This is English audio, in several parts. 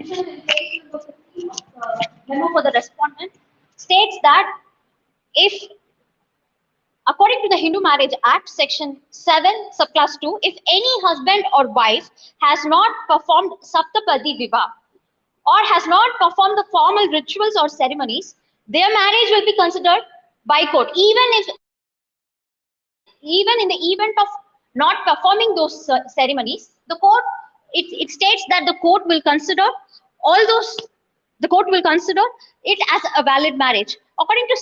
mentioned in page number 15 of the memo for the respondent states that if, according to the Hindu Marriage Act, section 7, subclass 2, if any husband or wife has not performed Saptapadi Vivah or has not performed the formal rituals or ceremonies, their marriage will be considered by court. Even in the event of not performing those ceremonies, the court, it states that the court will consider all those, the court will consider it as a valid marriage. According to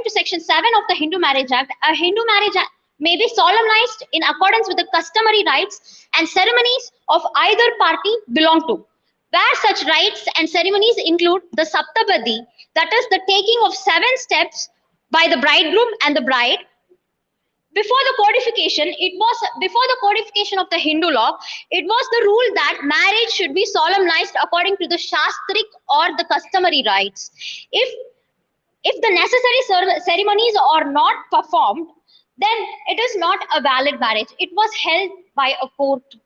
section 7 of the Hindu Marriage Act, a Hindu marriage may be solemnized in accordance with the customary rites and ceremonies of either party belong to, where such rites and ceremonies include the Saptabadi, that is the taking of 7 steps by the bridegroom and the bride. Before the codification of the Hindu law, it was the rule that marriage should be solemnized according to the Shastric or the customary rites. If the necessary ceremonies are not performed, then it is not a valid marriage. It was held by a court.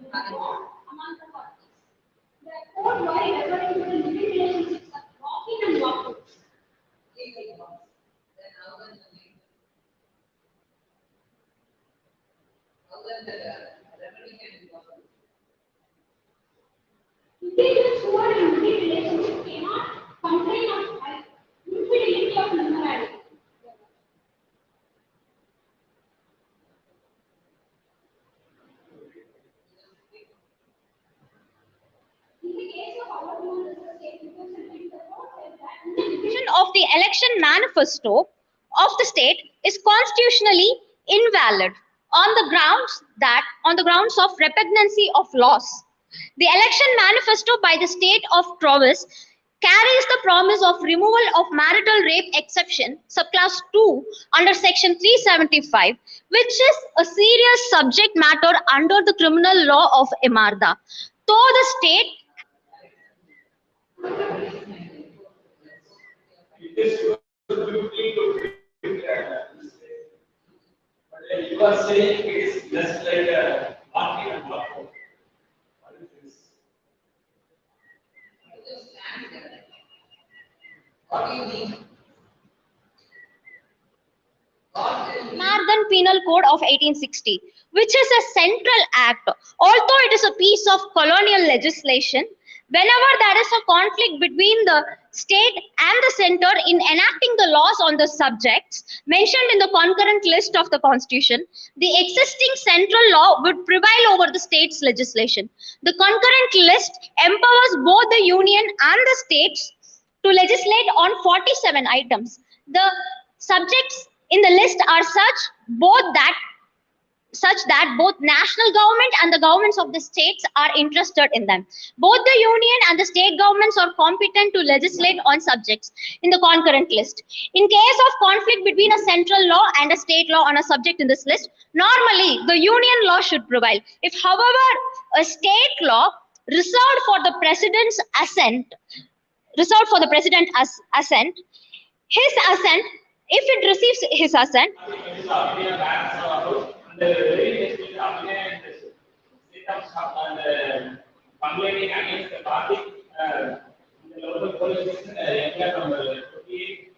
Among the parties. The court law referring to the living relationships of walk-in and walk-out. Individuals who are in living relationships cannot complain of infidelity of immorality. The division of the election manifesto of the state is constitutionally invalid on the grounds of repugnancy of laws. The election manifesto by the state of Province carries the promise of removal of marital rape exception subclass 2 under section 375, which is a serious subject matter under the criminal law of Imarda. Though the state you are saying it is just like a walking and walking. What is this? What do you mean? Northern Penal Code of 1860, which is a central act. Although it is a piece of colonial legislation, whenever there is a conflict between the state and the center in enacting the laws on the subjects mentioned in the concurrent list of the Constitution, the existing central law would prevail over the state's legislation. The concurrent list empowers both the union and the states to legislate on 47 items. The subjects in the list are such that both national government and the governments of the states are interested in them. Both the union and the state governments are competent to legislate on subjects in the concurrent list. In case of conflict between a central law and a state law on a subject in this list, normally the union law should prevail. If, however, a state law reserved for the president's assent, his assent, if it receives his assent, complaining against the party, the local police station, number 28,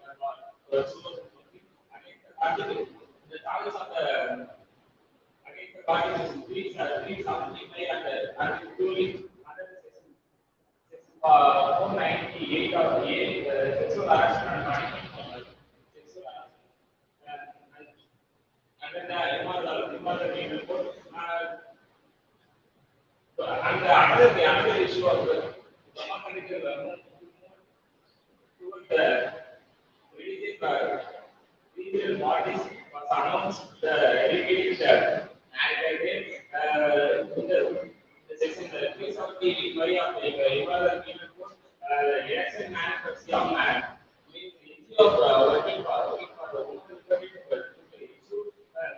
against the party, the charges of the against the party is 375 and Article 2 under section 498 of the sexual harassment and punishment. And then the Imarda Penal Code. And another issue of the religious bodies was announced dedicating the section 370 of the Imarda Penal Code, election manifesto of man means the issue of working for the women issue and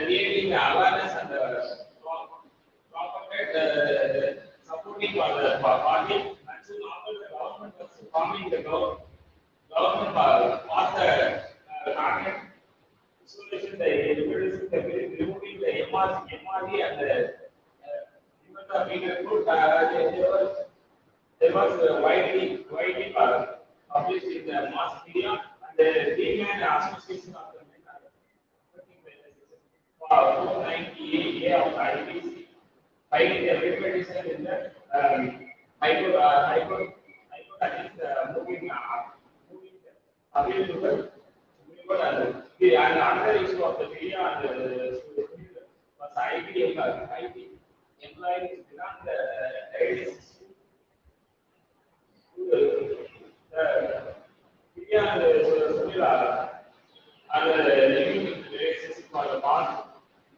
creating awareness and supporting for the party, and soon after the government was forming the government, government passed the target solution, removing the MRD and the even the bigger group, there was widely published in the mass media, and the Dayman Association of the Men for 290A of the IPC, finding the repetition in the hypo against moving appeal to the and another issue of the media and the was IT employees beyond the areas media and living relationship for the past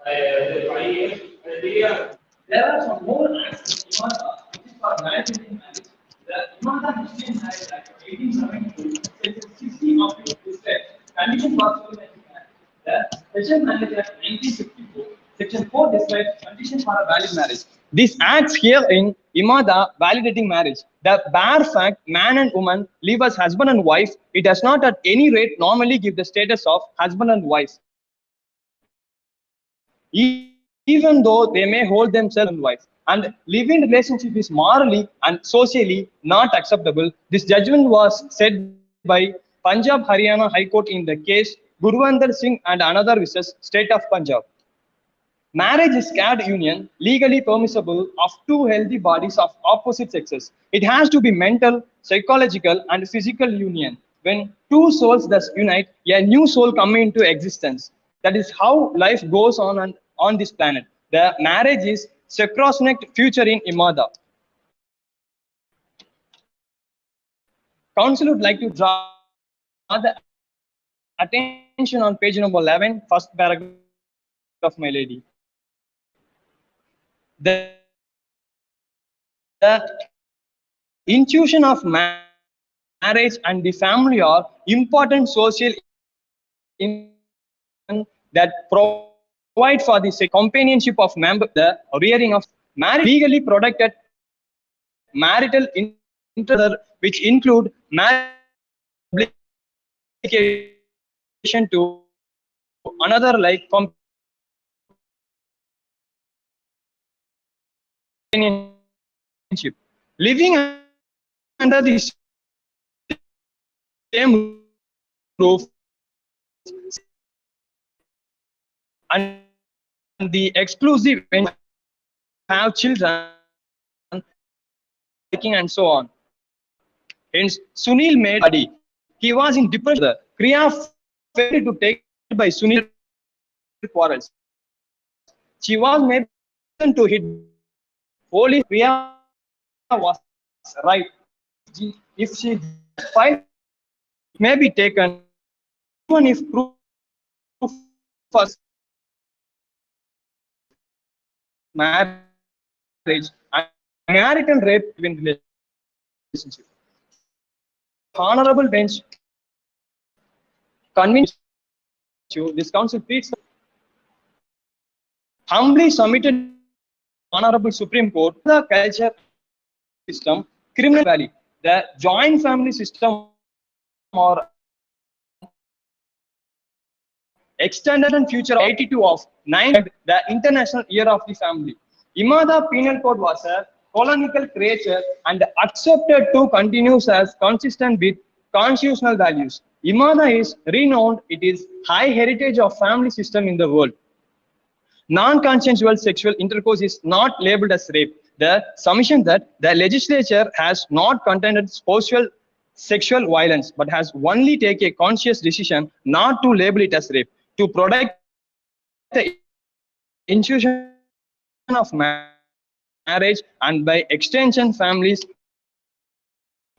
5 years. There are some more acts of Imada which is for validating marriage. The Imada Muslim Marriage Act of 1872, section 60 of it prescribes conditions for solemnity marriage. The Special Marriage Act 1954, section 4 describes conditions for a valid marriage. These acts here in Imada validating marriage. The bare fact man and woman live as husband and wife, it does not at any rate normally give the status of husband and wife, even though they may hold themselves and wife. And living relationship is morally and socially not acceptable. This judgment was said by Punjab Haryana High Court in the case Gurvinder Singh and another versus State of Punjab. Marriage is shared union, legally permissible of two healthy bodies of opposite sexes. It has to be mental, psychological, and physical union. When two souls thus unite, a new soul comes into existence. That is how life goes on this planet. The marriage is sacrosanct future in Imada. Council would like to draw the attention on page number 11, first paragraph of my lady. The institution of marriage and the family are important social that provide for the companionship of members, the rearing of marriage, legally protected marital interests, which include marriage obligation to another like companionship. Living under the same roof and the exclusive when have children and so on. Hence, Sunil made body. He was in depression. Kriya failed to take by Sunil quarrels. She was made to hit. Holy Kriya was right. If she filed, it may be taken, even if proof was marriage and marital rape in relationship. Honorable bench convinced you this council pleads humbly submitted Honorable Supreme Court the culture system criminal value. The joint family system or extended and future 82 of 9 the International Year of the Family. Imada Penal Code was a colonial creature and accepted to continue as consistent with constitutional values. Imada is renowned, it is high heritage of family system in the world. Non-consensual sexual intercourse is not labeled as rape. The submission that the legislature has not condemned sexual violence, but has only taken a conscious decision not to label it as rape, to protect the institution of marriage and by extension families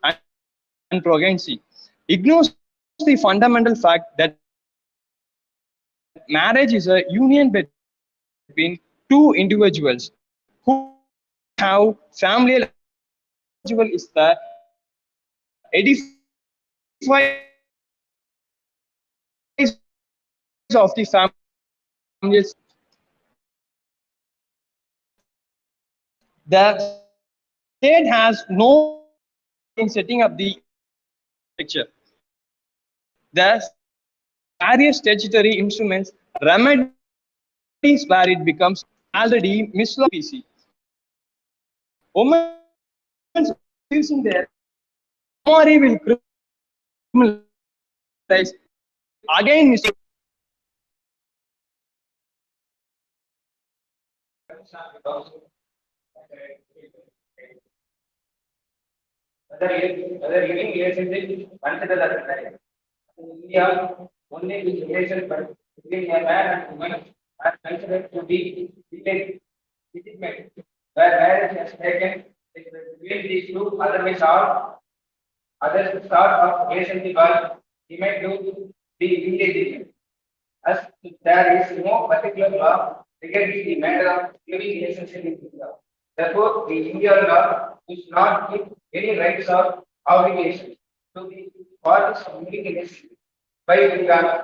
and pregnancy. Ignores the fundamental fact that marriage is a union between two individuals who have family is the edifice of the family. The state has no in setting up the picture. Thus, various statutory instruments, remedies where it becomes already mislaw PC. Women using their summary will criminalize again whether living relationship considered as a marriage. In India, only the relationship between a man and woman are considered to be legitimate, where marriage has taken between these two, otherwise all other sort of relationship are deemed to be illegitimate. As there is no particular law regarding the matter of living relationship in India. Therefore, the Indian law does not give any rights or obligations to the parties of living relationship. By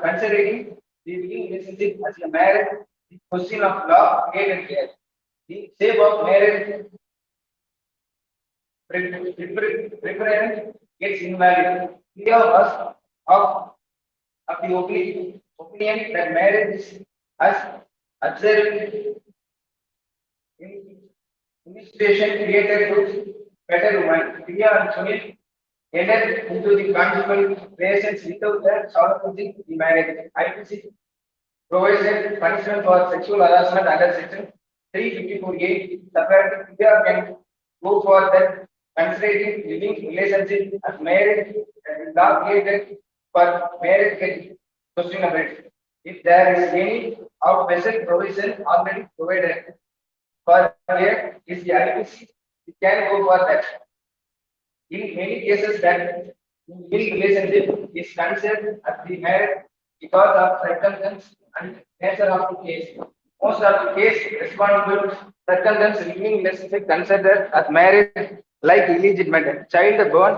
considering the living relationship as a marriage, the question of law created here. The shape of marriage preference gets invalid. India was of the opinion that marriage is as observed in this situation created to better woman. Priya and Sunil entered into the conjugal relations without the soliciting the marriage. IPC provides punishment for sexual harassment under section 354A. Separately, Priya can go for that considering living relationship as marriage and law created for marriage get questionable. If there is any out special provision already provided for here is the IPC, we can go for that. In many cases, that living relationship is considered as the marriage because of circumstance and nature of the case. Most of the case responsible circumstance living relationship considered as marriage like illegitimate. Child born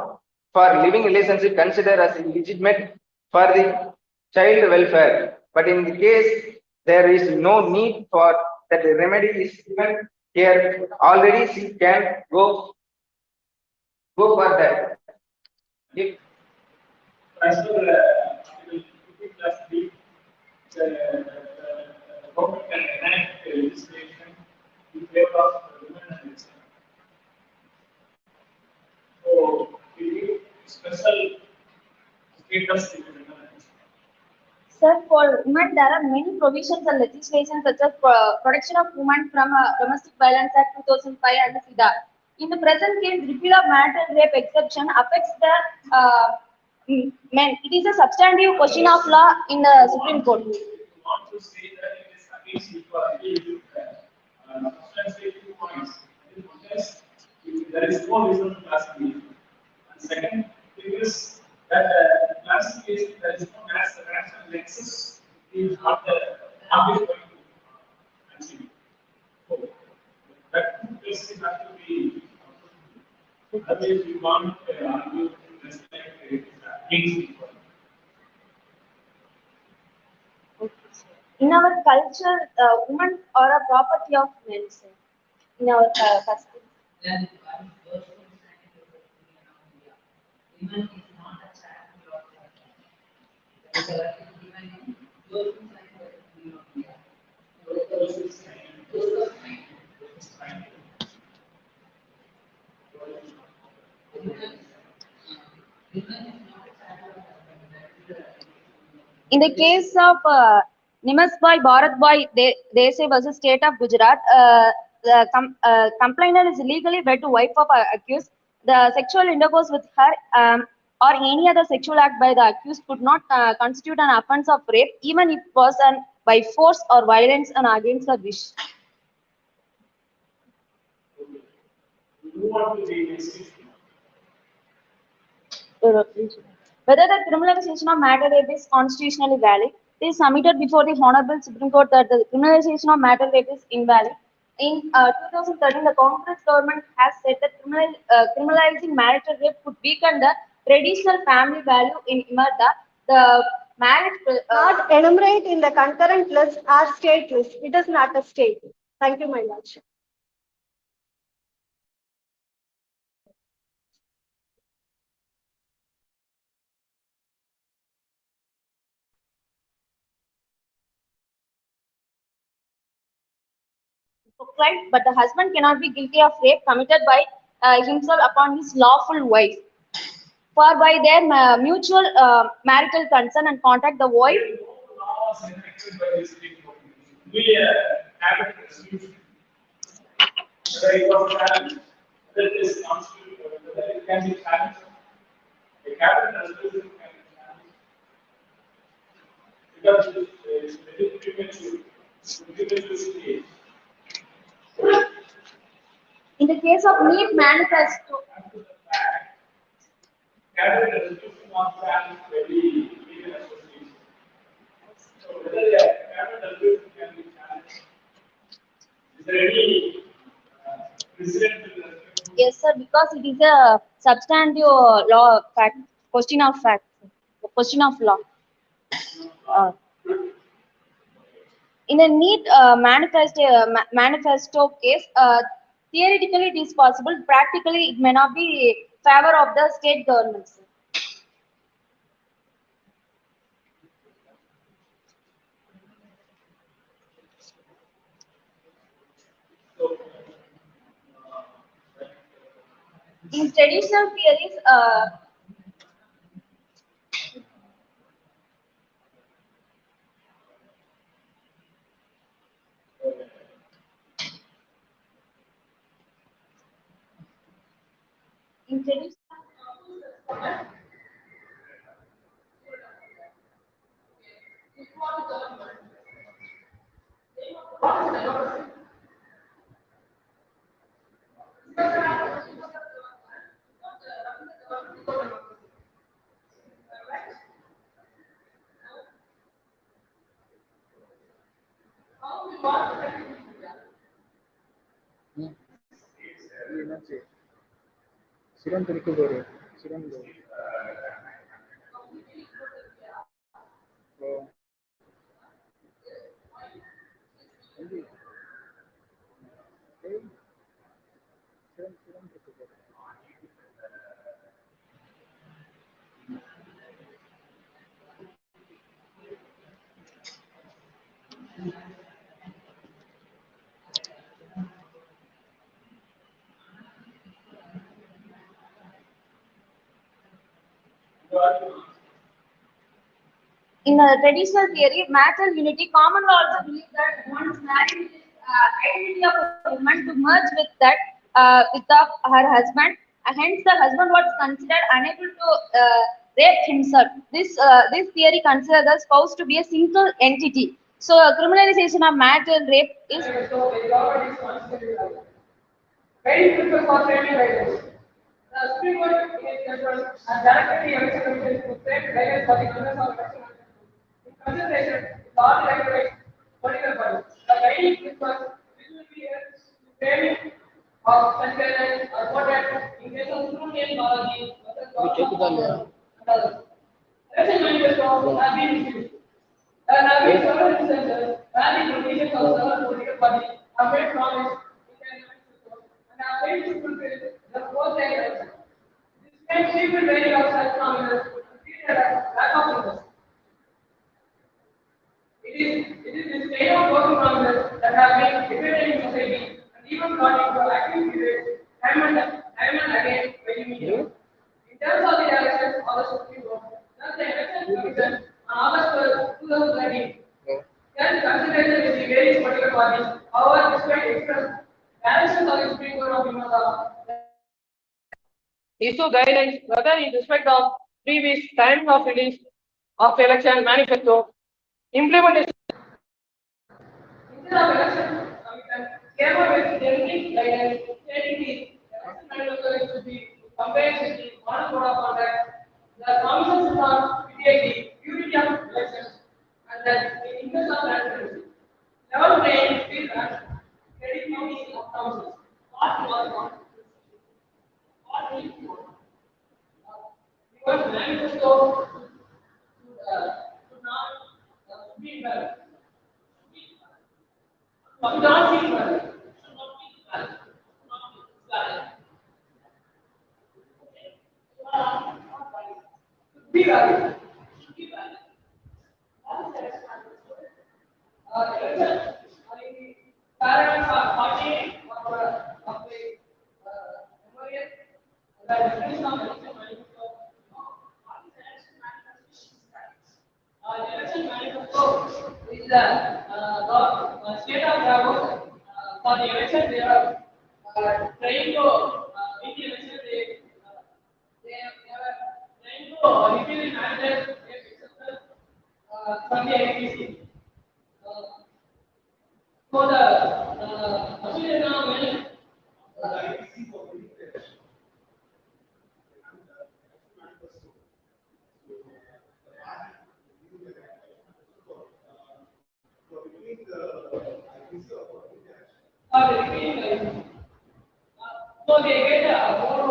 for living relationship considered as illegitimate for the child welfare. But in the case there is no need for that the remedy is given here. Already she can go for that. If As per Article 15+3, the government can enact legislation in favor of women and its. So, we give special status to women. Sir, for women, there are many provisions and legislation such as Protection of Women from Domestic Violence Act 2005 and SIDA. In the present case, repeal of marital rape exception affects the men. It is a substantive question of law in the Supreme Court. We want to say that it is against equality. Substantially 2 points. One is there is no reason to classification. And second thing is that classification there is no national nexus is not the going to achieve. So that two places have to be. Otherwise, we want to argue respect against equality. In our culture, women are a property of men. Sir. In our custom. Then one first understanding of the opinion of India. Women is not a child of the is a given those who sign the opinion of India. Those who sign. In the case of Nimasbhai Bharatbhai Desai versus State of Gujarat, the complainant is legally wed to wife of accused. The sexual intercourse with her or any other sexual act by the accused could not constitute an offence of rape, even if it was by force or violence and against her wish. We want to be Whether the criminalization of matter rape is constitutionally valid, it is submitted before the Honorable Supreme Court that the criminalization of matter rape is invalid. In 2013, the Congress government has said that criminalizing marital rape could weaken the traditional family value in Imarda. The marriage Not enumerate in the concurrent list as state list. It is not a state. Thank you, my lordship. proclaimed, but the husband cannot be guilty of rape committed by himself upon his lawful wife. For by their mutual marital consent and contract, the wife. There is no laws enacted by the state government. We have a resolution. Whether it was challenged, whether it is constitutional, whether it can be challenged. A cabinet resolution can be challenged because it is very premature. Premature stage. In the case of Meat Manifesto, After the fact, cabinet resolution was challenged by the legal association. So whether the cabinet resolution can be challenged, is there any precedent with respect to yes, sir, because it is a substantive law fact, question of law. Uh, in a neat manifesto case, theoretically it is possible, practically it may not be favor of the state governments. In traditional theories, in traditional சிரம் பிடிக்க bore சிரம் in a traditional theory, marital unity, common law also believes that once married, it is identity of a woman to merge with that her husband. Hence, the husband was considered unable to rape himself. This theory considers the spouse to be a single entity. So, criminalization of marital rape is. So the government is considering that. Very critical for training guidance. The Supreme Court in its judgment has directed the election commission to set guidance for the members of election in consideration with all the regulatory political bodies. The guiding principles which will be training of such guidelines are quoted in case of Supreme Biology versus and others. Election manifesto has been issued. There have been several instances where the politicians of several political parties have made promise in their manifesto and have failed to fulfill the fourth element. This makes people wary of such promises and treated as lack of interest. It is this chain of broken promises that have been repeated in society and even brought into active debates time and again by the media. In terms of the elections of the Supreme Court, thus the election commission on August 12, 2013 can consider with the various political parties. However, despite express directions of the Supreme Court of India, issue guidelines whether in respect of previous time of release of election manifesto, implementation. Instead of election commission, came up with generic guidelines stating the election manifesto should be compared with the model code of conduct. The commission should not mediate the purity of elections and that the interest of transparency. Level playing field and credibility of councils. What was what is because manifesto should not be valid. Should not be valid. Should not be valid. Should not be valid. Should be valid. Should be valid. paragraph 48 of the memorial, the definition of election manifesto. What is election manifesto? Election manifesto is the state of government for the election. They are trying to in the election. They are trying to repeal the mandate from the IPC. So the association government so they get more